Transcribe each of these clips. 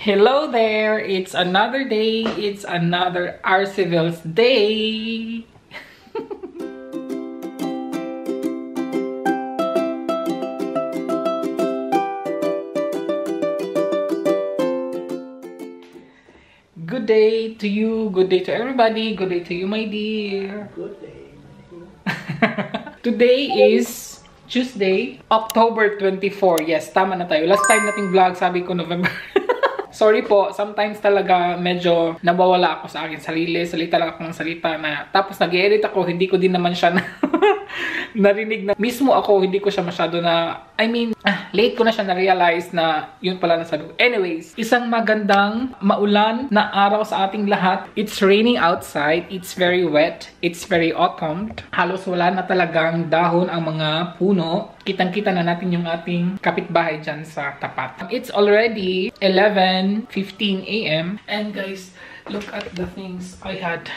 Hello there! It's another day. It's another Arcivils day. Good day to you. Good day to everybody. Good day to you, my dear. Good day. Today is Tuesday, October 24. Yes, tama na tayo. Last time nating vlog, sabi ko November. Sorry po, sometimes talaga medyo nabawala ako sa akin sarili. Salita lang ako ng salita na. Tapos nag-edit ako, hindi ko din naman siya na narinig na. Mismo ako, hindi ko siya masyado na, late ko na siya na-realize na yun pala nasabi ko. Anyways, isang magandang maulan na araw sa ating lahat. It's raining outside. It's very wet. It's very autumn. Halos wala na talagang dahon ang mga puno. Kitang-kita na natin yung ating kapitbahay dyan sa tapat. It's already 11:15 AM. And guys, look at the things I had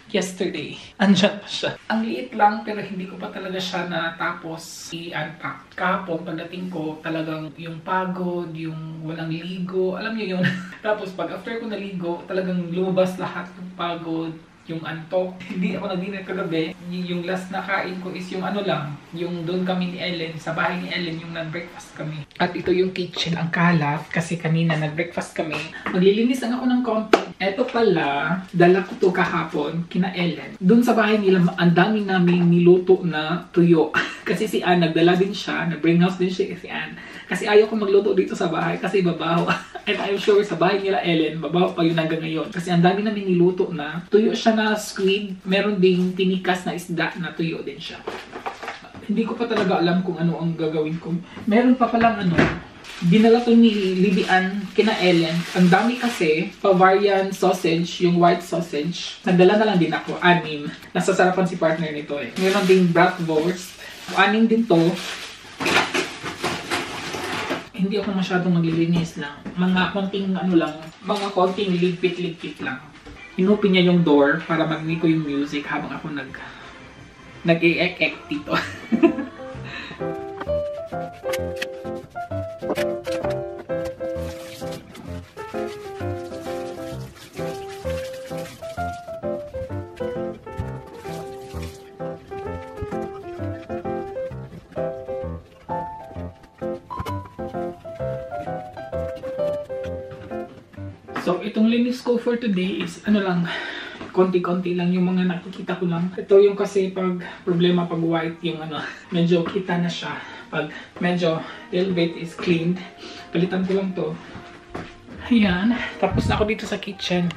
yesterday. Andyan pa siya. Ang liit lang pero hindi ko pa talaga siya natapos i-unpack. Kahapon pagdating ko talagang yung pagod, yung walang ligo. Alam niyo yun? Tapos pag after ko naligo, talagang lumabas lahat ng pagod. Yung antok. Hindi ako nag-dinner kagabi. Yung last na kain ko is yung ano lang. Yung doon kami ni Ellen. Sa bahay ni Ellen yung nag-breakfast kami. At ito yung kitchen. Ang kalat. Kasi kanina nag-breakfast kami. Maglilinis lang ako ng konti. Eto pala, dala ko to kahapon kina Ellen. Doon sa bahay nila, ang dami namin niluto na tuyo. Kasi si Ann, nagdala din siya. Nag-bring house din siya si Ann. Kasi ayaw ko magluto dito sa bahay kasi babaho. And I'm sure sa bahay nila Ellen, babaho pa yun hanggang ngayon. Kasi ang dami namin niluto na tuyo siya na squid. Meron ding tinikas na isda na tuyo din siya. Hindi ko pa talaga alam kung ano ang gagawin ko. Meron pa palang dinala to ni Libian kina Ellen. Ang dami kasi, Bavarian sausage, yung white sausage. Nagdala na lang din ako, 6. Nasasarapan si partner nito eh. Meron ding bratwurst. 6 din to. Hindi ako masyadong maglilinis lang. Mga konting mga konting ligpit-ligpit lang. Inupin niya yung door para marinig ko yung music habang ako nag-e-ek dito. So, itong linis ko for today is konti-konti lang yung mga nakikita ko lang. Ito yung kasi pag problema pag white yung medyo kita na siya. Pag medyo little bit is cleaned, palitan ko lang to. Ayan. Tapos na ako dito sa kitchen.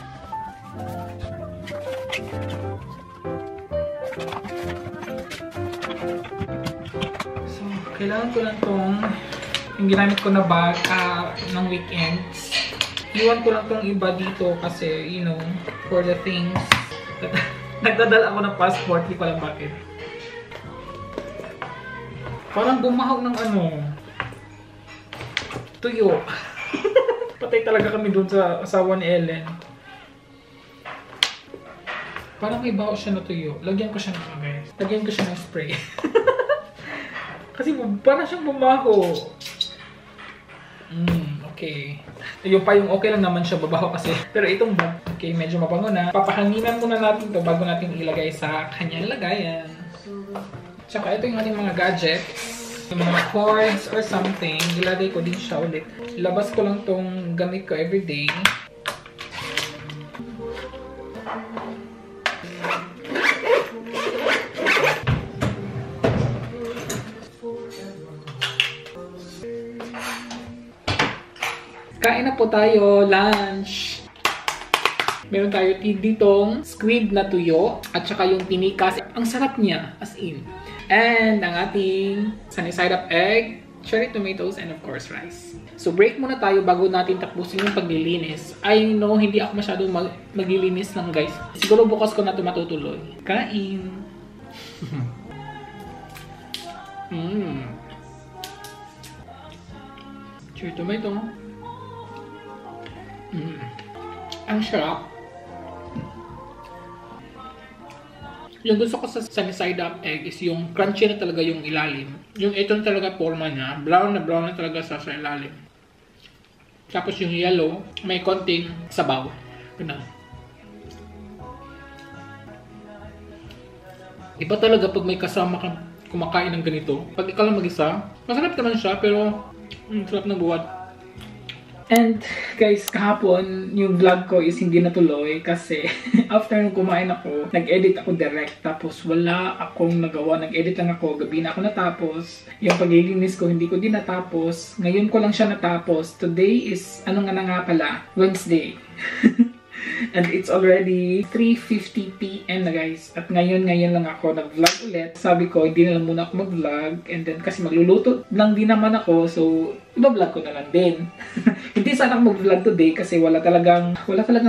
So, kailangan ko lang tong yung ginamit ko na bag ng weekends. Iwan ko lang tong iba dito kasi, you know, for the things. Nagdadala ako ng passport, di ko alam bakit. Parang bumahog ng tuyo. Patay talaga kami dun sa asawa ni Ellen. Parang may baho siya na tuyo. Lagyan ko siya ng guys. Lagyan ko siya ng spray. Kasi parang siyang bumaho. Okay. Yung pa yung okay lang naman siya, babaho kasi. Pero itong bag, okay, medyo mabango na. Papahanginan muna natin ito bago natin ilagay sa kanyang lagayan. Tsaka ito yung ating mga gadgets. Yung mga cords or something. Ilagay ko din siya ulit. Ilabas ko lang tong gamit ko everyday. Kain na po tayo, lunch. Meron tayo ditong squid na tuyo at saka yung tinikas. Ang sarap niya, as in. And ang ating sunny side up egg, cherry tomatoes, and of course rice. So break muna tayo bago natin tapusin yung paglilinis. I know hindi ako masyadong maglilinis lang guys. Siguro bukas ko na ito matutuloy. Kain! Cherry tomato. Ang sarap. Yung gusto ko sa sunny side up egg is yung crunchy na talaga yung ilalim. Yung ito na talaga forma niya. Brown na talaga sa ilalim. Tapos yung yellow, may konting sabaw. Ganun. Iba talaga pag may kasama kang kumakain ng ganito. Pag ikaw lang mag-isa, masarap naman siya, pero sarap ng buwan. And guys, kahapon, yung vlog ko is hindi natuloy kasi after nung kumain ako, nag-edit ako direct. Tapos wala akong nagawa. Nag-edit lang ako. Gabi na ako natapos. Yung paglilinis ko, hindi ko din natapos. Ngayon ko lang siya natapos. Today is, ano nga na nga pala? Wednesday. And it's already 3:50 PM na guys. At ngayon lang ako nag-vlog ulit. Sabi ko, hindi na lang muna ako mag-vlog. And then kasi magluluto lang din naman ako. So, iba-vlog ko na lang din. Hindi sana ako mag-vlog today kasi wala talagang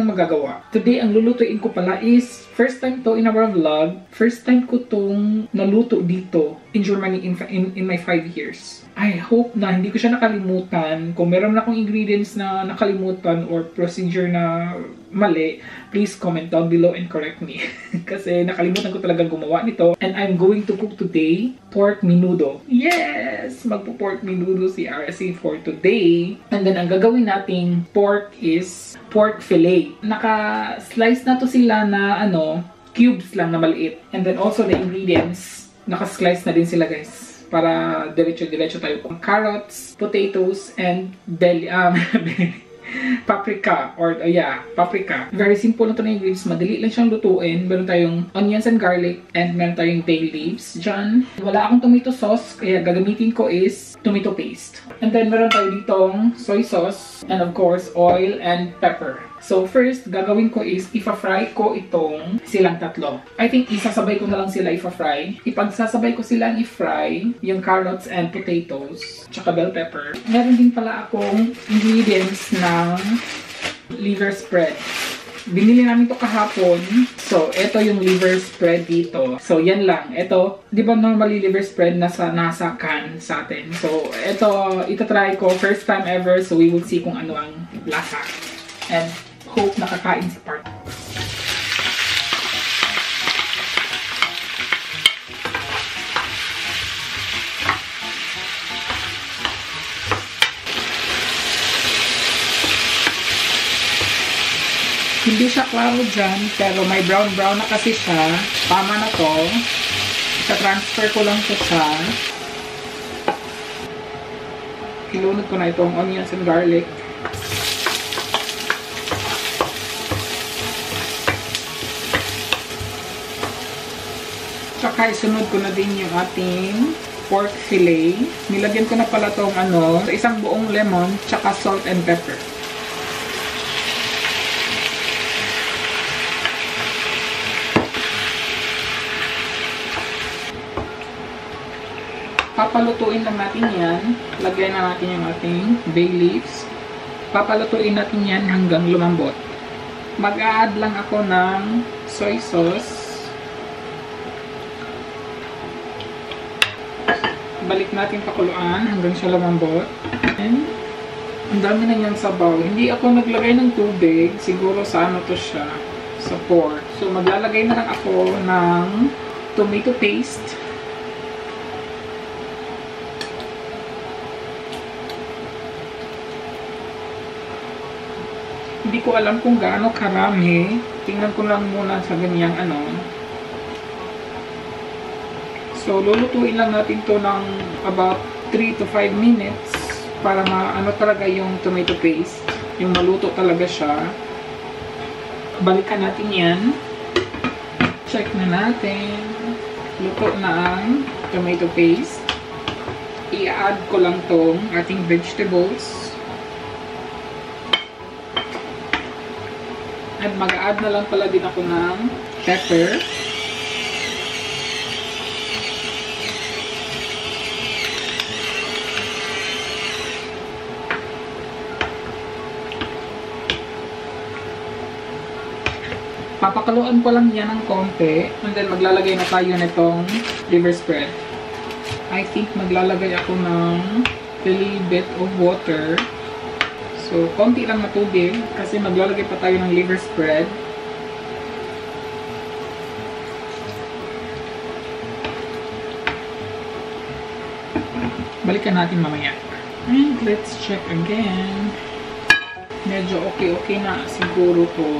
magagawa. Today, ang lulutuin ko pala is first time to in our vlog. First time ko tong naluto dito in Germany in my 5 years. I hope na hindi ko siya nakalimutan. Kung meron na akong ingredients na nakalimutan or procedure na mali, please comment down below and correct me. Kasi nakalimutan ko talagang gumawa nito. And I'm going to cook today pork menudo. Yes! Magpo-pork menudo si RSC for today. And then ang gagawin nating pork is pork fillet. Naka-slice na to sila na cubes lang na maliit. And then also the ingredients, naka-slice na din sila guys. Para diretso-diretso tayo. Carrots, potatoes, and paprika. Paprika. Very simple lang ito na ingredients. Madali lang siyang lutuin. Meron tayong onions and garlic, and meron tayong bay leaves dyan. Wala akong tomato sauce, kaya gagamitin ko is tomato paste. And then meron tayo ditong soy sauce, and of course, oil and pepper. So first, gagawin ko is ifa-fry ko itong silang tatlo. I think isasabay ko na lang sila ifa-fry. Ipagsasabay ko silang i-fry, yung carrots and potatoes, tsaka bell pepper. Meron din pala akong ingredients ng liver spread. Binili namin ito kahapon. So, ito yung liver spread dito. So, yan lang. Ito, di ba normally liver spread nasa can sa atin. So, ito try ko. First time ever. So, we will see kung ano ang lasa. And hope nakakain si Part. Hindi siya klaro dyan, pero may brown-brown na kasi siya. Tama na to. Isa-transfer ko lang to siya. Ilunod ko na itong onions and garlic. Tsaka isunod ko na din yung ating pork fillet. Nilagyan ko na pala itong isang buong lemon, tsaka salt and pepper. Papalutuin lang natin yan. Lagyan na natin yung ating bay leaves. Papalutuin natin yan hanggang lumambot. Mag-a-add lang ako ng soy sauce. Balik natin pakuluan hanggang siya lumambot. And ang dami na niyang sabaw. Hindi ako naglagay ng tubig. Siguro sa to siya. Sa pork. So maglalagay na lang ako ng tomato paste. Hindi ko alam kung gaano karami. Tingnan ko lang muna sa ganyang So, lulutuin lang natin to ng about 3 to 5 minutes para talaga yung tomato paste. Yung maluto talaga siya. Balikan natin yan. Check na natin. Luto na ang tomato paste. I-add ko lang tong ating vegetables. At mag-add na lang pala din ako ng pepper. Papakaluan ko lang yan ng konti. And then maglalagay na tayo nitong liver spread. I think maglalagay ako ng a little bit of water. So, konti lang na tubig kasi maglalagay pa tayo ng liver spread. Balikan natin mamaya. And let's check again. medyo okay na siguro to.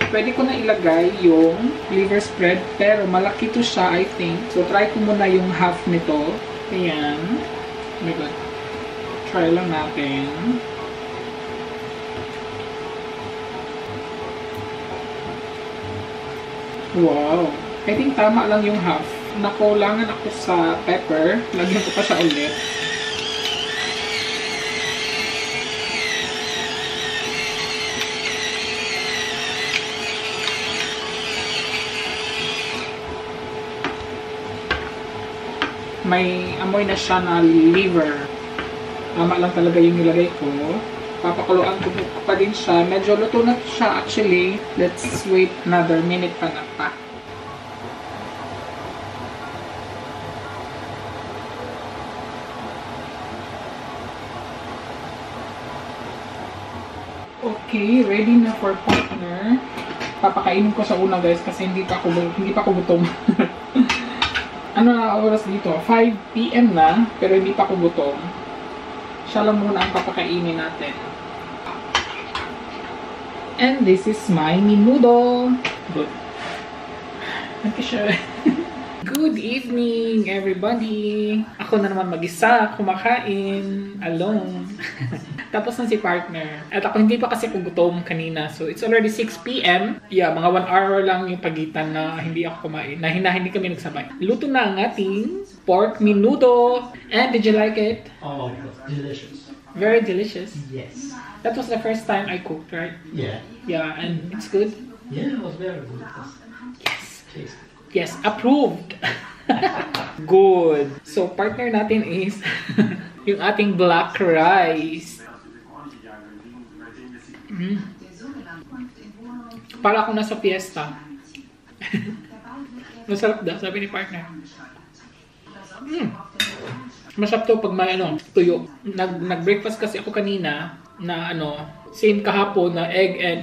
Pwede ko na ilagay yung liver spread, pero malaki to siya, I think. So, try ko muna yung half nito. Ayan. Oh my God. Try lang natin. Wow. I think tama lang yung half. Nakulangan ako sa pepper. Lagyan ko pa siya ulit. May amoy na siya na liver. Tama lang talaga yung nilagay ko. Papakuluan ko pa din siya. Medyo luto na siya actually. Let's wait another minute pa na pa. Okay, ready na for partner. Papakainin ko sa una guys kasi hindi pa ako gutom. Ano na oras dito? 5 PM na, pero hindi pa ako gutom. Siya lang muna ang papakainin natin. And this is my menudo. Good. Thank you, sir. Good evening, everybody. Ako na naman mag-isa, kumakain, alone. Tapos na si partner. At ako hindi pa kasi ako gutom kanina. So, it's already 6 PM. Yeah, mga 1 hour lang yung pagitan na hindi ako kumain. Na hindi kami nagsabay. Luto na ang ating pork menudo. And did you like it? Oh, it was delicious. Very delicious. Yes. That was the first time I cooked, right? Yeah. Yeah, and it's good? Yeah, it was very good. Yes. Tasty. Yes, approved. Good. So, partner natin is yung ating black rice. Para akong nasa fiesta. Masarap daw, sabi ni partner. Masarap to pag may tuyo. Nag-breakfast kasi ako kanina na same kahapon na egg and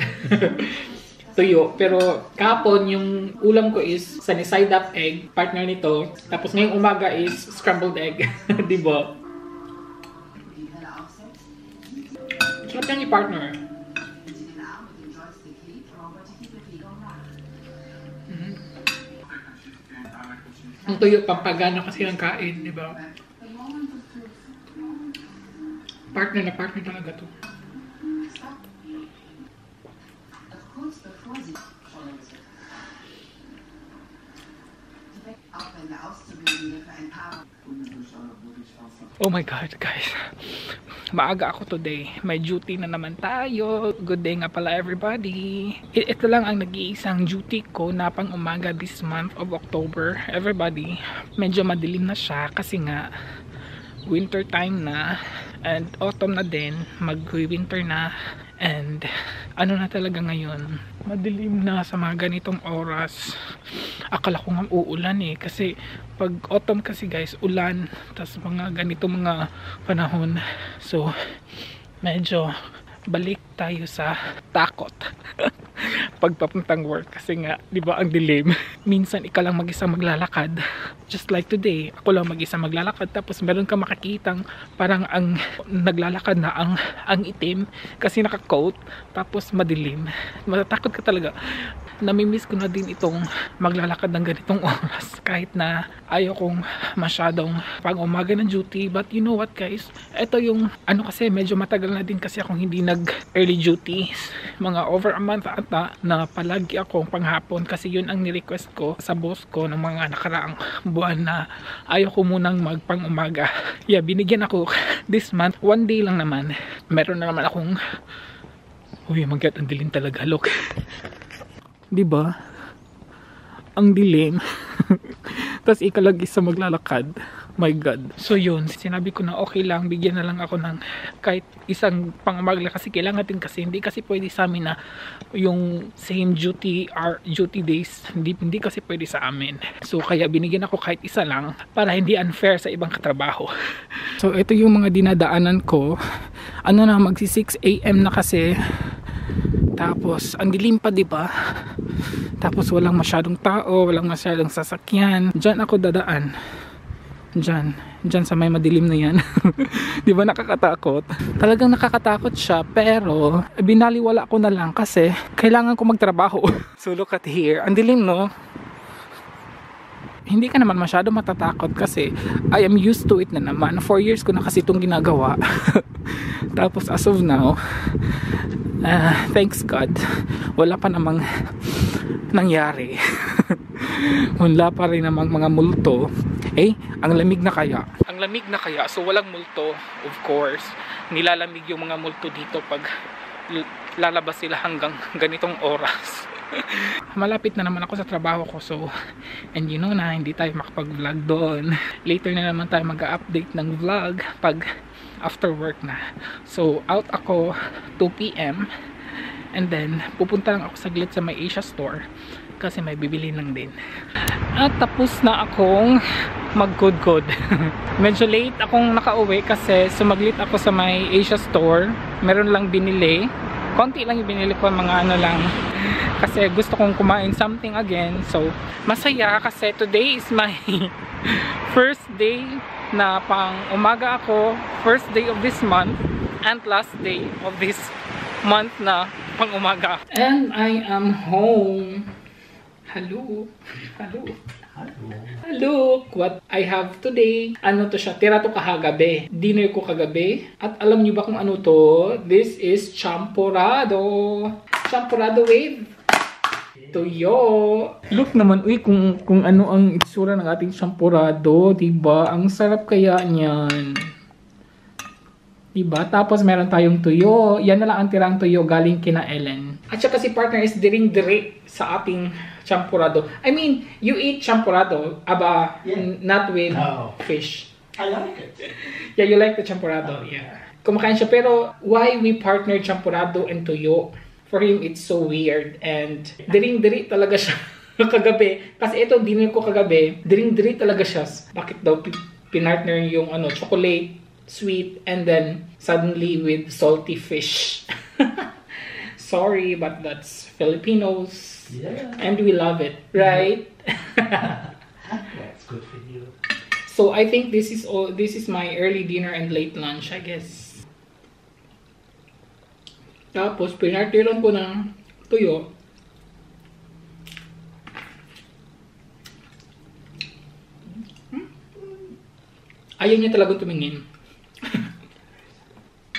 tuyo. Pero kahapon yung ulam ko is sunny side up egg, partner nito. Tapos ngayong umaga is scrambled egg. Diba? Sarap yan ni partner. Ang tuyo, pampagana kasi ng kain, di ba? Partner na partner talaga to. Oh my God, guys. Maaga ako today. May duty na naman tayo. Good day nga pala, everybody. Ito lang ang nag-iisang duty ko na pang umaga this month of October. Everybody, medyo madilim na siya kasi nga winter time na and autumn na din. Mag-winter na. And ano na talaga ngayon, madilim na sa mga ganitong oras. Akala ko nga uulan kasi pag autumn kasi guys, ulan, tas mga ganito mga panahon. So medyo balik tayo sa takot pagpapuntang work kasi nga, di ba, ang dilim. Minsan ikaw lang mag-isa maglalakad, just like today, ako lang mag-isa maglalakad, tapos meron ka makikitang parang ang naglalakad na ang itim kasi naka-coat, tapos madilim. Matatakot ka talaga. Namimiss ko na din itong maglalakad ng ganitong oras kahit na ayaw kong masyadong pang umaga ng duty. But you know what guys, ito yung kasi medyo matagal na din kasi akong hindi nag early duty, mga over a month ata na palagi akong panghapon kasi yun ang ni-request ko sa boss ko ng mga nakaraang buwan na ayaw ko munang magpang umaga. Yeah, binigyan ako this month, 1 day lang naman. Meron na naman akong ang dilim talaga, look. Diba? Ang dilim. Tapos ikalag isa maglalakad. My God. So yun, sinabi ko na okay lang, bigyan na lang ako ng kahit isang pangumagla kasi kailangan din kasi hindi kasi pwede sa amin na yung same duty days, hindi kasi pwede sa amin. So kaya binigyan ako kahit isa lang para hindi unfair sa ibang katrabaho. So ito yung mga dinadaanan ko. Magsi 6 AM na kasi. Tapos ang dilim pa, 'di ba? Tapos walang masyadong tao, walang masyadong sasakyan. Diyan ako dadaan. Diyan sa may madilim na yan. Di ba nakakatakot? Talagang nakakatakot siya, pero binaliwala ko na lang kasi kailangan ko magtrabaho. So look at here. Ang dilim, no? Hindi ka naman masyado matatakot kasi I am used to it na naman. 4 years ko na kasi itong ginagawa. Tapos as of now, thanks God, wala pa namang nangyari. Wala pa rin namang mga multo. Ang lamig na kaya. Ang lamig na kaya, so walang multo, of course. Nilalamig yung mga multo dito pag lalabas sila hanggang ganitong oras. Malapit na naman ako sa trabaho ko, so and you know na hindi tayo makapag-vlog doon. Later na naman tayo mag-update ng vlog pag after work na. So out ako 2 PM and then pupunta lang ako saglit sa may Asia store kasi may bibili lang din. At tapos na akong mag-good. Medyo late akong nakauwi kasi sumaglit ako sa may Asia store. Meron lang binili. Konti lang yung binili ko, mga ano lang. Kasi gusto kong kumain something again. So, masaya kasi today is my first day na pang umaga ako. First day of this month and last day of this month na pang umaga. And I am home. Hello. Look what I have today. Ano to siya? Tira to kahagabi. Dinner ko kagabi. At alam niyo ba kung ano to? This is champorado. Champorado with tuyo. Look naman, kung ano ang itsura ng ating champorado, diba? Ang sarap kaya niyan. Diba? Tapos meron tayong tuyo. Yan na lang ang tirang tuyo galing kina Ellen. At saka si partner is diring-diri sa ating champurado. I mean, you eat champurado, not with fish. I like it. Yeah, you like the champurado. Yeah. Kumakain siya. Pero why we partner champurado and tuyo? For him, it's so weird. And diring-diri talaga siya kagabi. Kasi ito, dinner ko kagabi. Diring-diri talaga siya. Bakit daw pinartner yung chocolate, sweet, and then suddenly with salty fish. Sorry, but that's Filipinos. Yeah. And we love it, right? That's good for you. So I think this is my early dinner and late lunch, I guess. Tapos pinartiran ko ng tuyo. Ayaw niya talagang tumingin.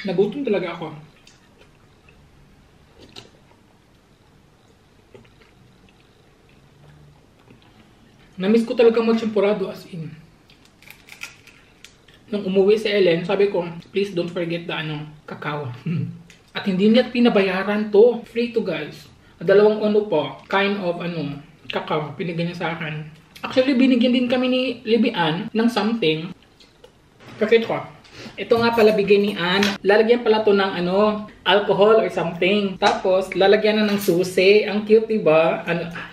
Nagutom talaga ako. Namiss ko talaga mag-champurado as in. Nung umuwi si Ellen, sabi ko, please don't forget the kakao. At hindi niya pinabayaran to. Free to guys. Dalawang pa, kind of kakao, binigyan niya sa akin. Actually, binigyan din kami ni Libyan ng something. Pakit ko. Ito nga pala bigay ni Anne. Lalagyan pala to ng alcohol or something. Tapos, lalagyan na ng susi. Ang cute, diba?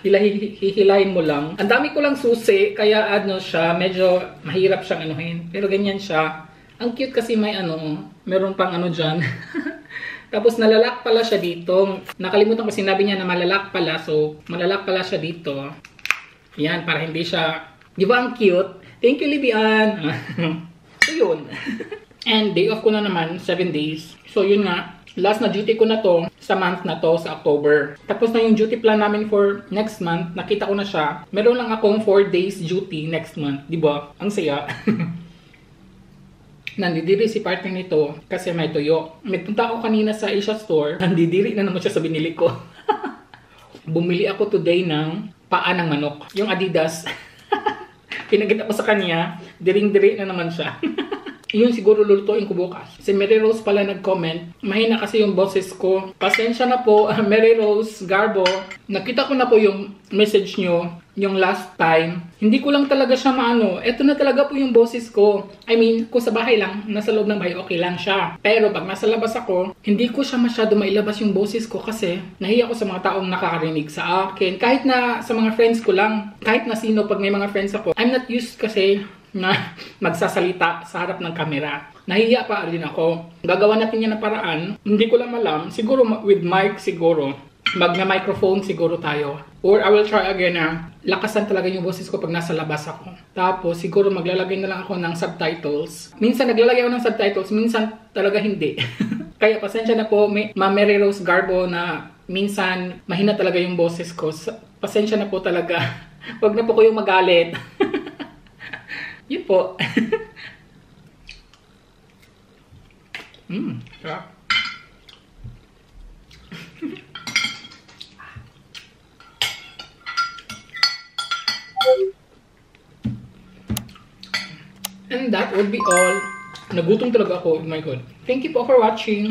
Hihilahin mo lang. Ang dami ko lang susi, kaya siya, medyo mahirap siyang anuhin. Pero ganyan siya. Ang cute kasi may meron pang dyan. Tapos, nalalak pala siya dito. Nakalimutan ko, sinabi niya na malalak pala. So, malalak pala siya dito. Yan, para hindi siya, di ba ang cute? Thank you, Libyan. So, yun. And day off ko na naman, 7 days. So, yun nga. Last na duty ko na to sa month na to, sa October. Tapos na yung duty plan namin for next month. Nakita ko na siya. Meron lang akong 4 days duty next month. Diba? Ang saya. Nandidiri si partner nito kasi may tuyo. Nagpunta ako kanina sa Asia store. Nandidiri na naman siya sa binili ko. Bumili ako today ng paa ng manok. Yung Adidas. Pinagita ko sa kanya. Diring-diri na naman siya. Yun siguro lulutuin ko bukas. Si Mary Rose pala nag-comment. Mahina kasi yung boses ko. Pasensya na po, Mary Rose Garbo. Nakita ko na po yung message nyo yung last time. Hindi ko lang talaga siya maano. Ito na talaga po yung boses ko. I mean, kung sa bahay lang, nasa loob ng bahay, okay lang siya. Pero pag nasa labas ako, hindi ko siya masyado mailabas yung boses ko kasi nahiya ko sa mga taong nakakarinig sa akin. Kahit na sa mga friends ko lang. Kahit na sino, pag may mga friends ako. I'm not used kasi na magsasalita sa harap ng camera. Nahihiya pa rin ako. Gagawa natin yan ng paraan. Hindi ko lang alam. Siguro with mic siguro. Mag-microphone siguro tayo. Or I will try again na lakasan talaga yung boses ko pag nasa labas ako. Tapos siguro maglalagay na lang ako ng subtitles. Minsan naglalagay ako ng subtitles, minsan talaga hindi. Kaya pasensya na po, Ma'am Mary Rose Garbo, na minsan mahina talaga yung boses ko. Pasensya na po talaga. Wag na po kayong magalit. Yun po. Sarap. And that would be all. Nagutom talaga ako. Oh my God. Thank you po for watching.